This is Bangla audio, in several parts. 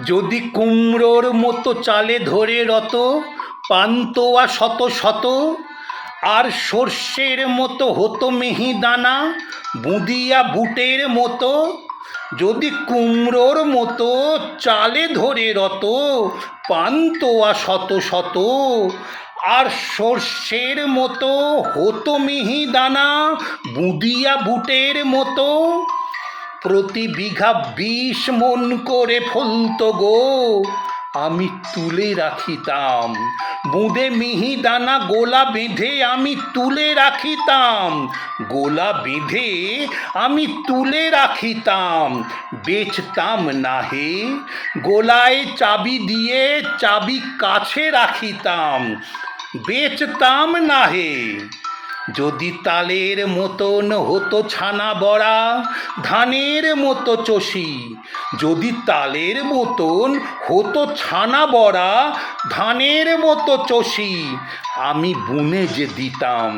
যদি কুমড়োর মতো চালে ধরে রত পান্তুয়া শত শত, আর সর্ষের মতো হতো মিহিদানা বুঁদিয়া বুটের মতো। যদি কুমড়োর মতো চালে ধরে রত পান্তুয়া শত শত, আর সর্ষের মতো হতো মিহিদানা বুঁদিয়া বুটের মতো। প্রতি বিঘা 20 মণ করে ফলত গো, আমি তুলে রাখিতাম। বুঁদে মিহিদানা গোলা বেঁধে আমি তুলে রাখিতাম, গোলা বেঁধে আমি তুলে রাখিতাম। বেচতাম না হে, গোলায় চাবি দিয়ে চাবি কাছে রাখিতাম। বেচতাম না হে। যদি তালের মতন হতো ছানা বড়া ধানের মতো চষি, যদি তালের মতন হতো ছানা বড়া ধানের মতো চষি, আমি বুনে যে দিতাম।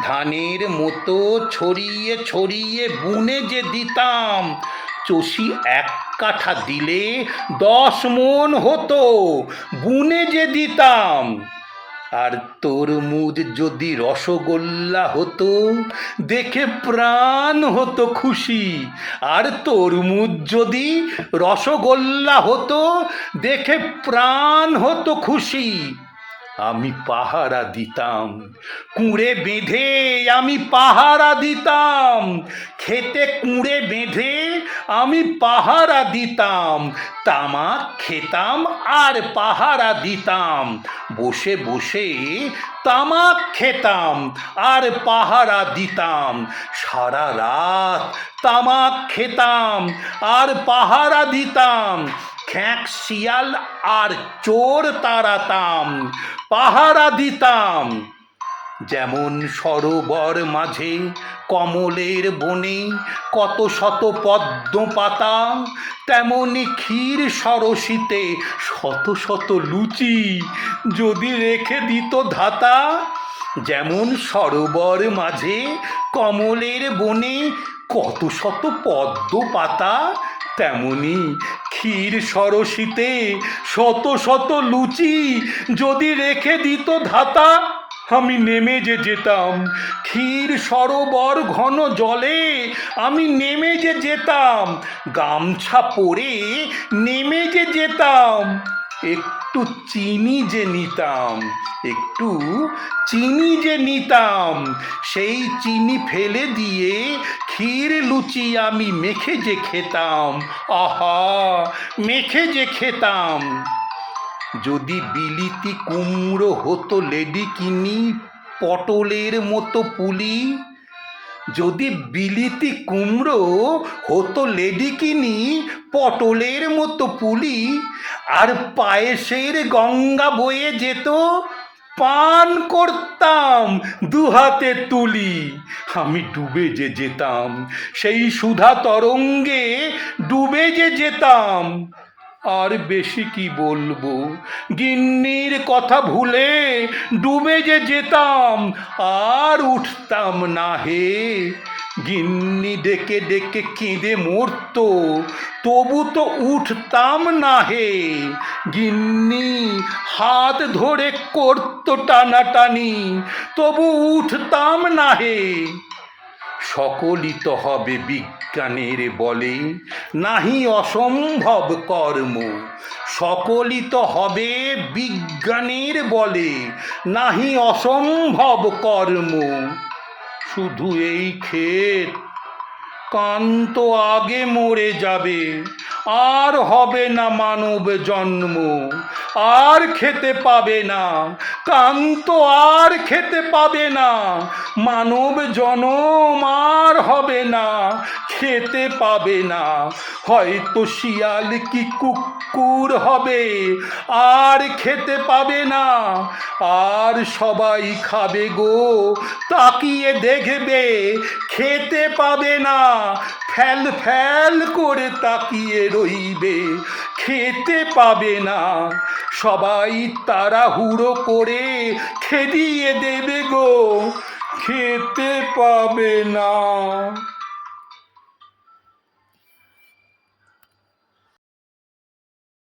ধানের মতো ছড়িয়ে ছড়িয়ে বুনে যে দিতাম। চষি 1 কাঠা দিলে 10 মণ হতো, বুনে যে দিতাম। আর তরমুজ যদি রসগোল্লা হতো, দেখে প্রাণ হতো খুশি। আর তরমুজ যদি রসগোল্লা হতো, দেখে প্রাণ হতো খুশি। আমি পাহারা দিতাম, কুঁড়ে বেঁধে আমি পাহারা দিতাম। খেতে কুঁড়ে বেঁধে আমি পাহারা দিতাম। তামাক খেতাম আর পাহারা দিতাম। বসে বসে তামাক খেতাম আর পাহারা দিতাম। সারা রাত তামাক খেতাম আর পাহারা দিতাম। খ্যাঁক শিয়াল আর চোর তাড়াতাম, পাহারা দিতাম। যেমন সরোবর মাঝে কমলের বনে কত শত পদ্ম পাতা, তেমনি ক্ষীর সরসিতে শত শত লুচি যদি রেখে দিত ধাতা। যেমন সরোবর মাঝে কমলের বনে কত শত পদ্ম পাতা, তেমনি ক্ষীর সরসিতে শত শত লুচি যদি রেখে দিত ধাতা। আমি নেমে যে যেতাম ক্ষীর সরোবর ঘন জলে, আমি নেমে যে যেতাম। গামছা পরে নেমে যে যেতাম। একটু চিনি যে নিতাম, একটু চিনি যে নিতাম। সেই চিনি ফেলে দিয়ে ক্ষীর লুচি আমি মেখে যে খেতাম। আহা, মেখে যে খেতাম। যদি বিলিতি কুমড়ো হতো লেডিকিনি পটলের মতো পুলি, যদি বিলিতি কুমড়ো হতো লেডিকিনি পটলের মতো পুলি, আর পায়েসের গঙ্গা বয়ে যেত, পান করতাম 2 হাতে তুলি। আমি ডুবে যে যেতাম, সেই সুধা তরঙ্গে ডুবে যে যেতাম। আর বেশি কি বলবো, গিন্নির কথা ভুলে ডুবে যে যেতাম। আর উঠতাম না হে। গিন্নি ডেকে ডেকে কেঁদে মরতো, তবু তো উঠতাম না হে। গিন্নি হাত ধরে করতো টানাটানি, তবু উঠতাম না হে। সকলই তো হবে বিজ্ঞানের বলে, নাহি অসম্ভব কর্ম। সকলই তো হবে বিজ্ঞানের বলে, নাহি অসম্ভব কর্ম। শুধু এই ক্ষেত, কান্ত আগে মরে যাবে, আর হবে না মানব জন্ম। আর খেতে পাবে না কান্ত, আর খেতে পাবে না মানব জনম। আর হবে না, খেতে পাবে না। হয়তো শিয়াল কি কুকুর হবে, আর খেতে পাবে না। আর সবাই খাবে গো, তাকিয়ে দেখবে, খেতে পাবে না। ফ্যাল ফ্যাল করে তাকিয়ে রইবে, খেতে পাবে না। সবাই তাড়াহুড়ো করে খেদিয়ে দেবে গো, খেতে পাবে না।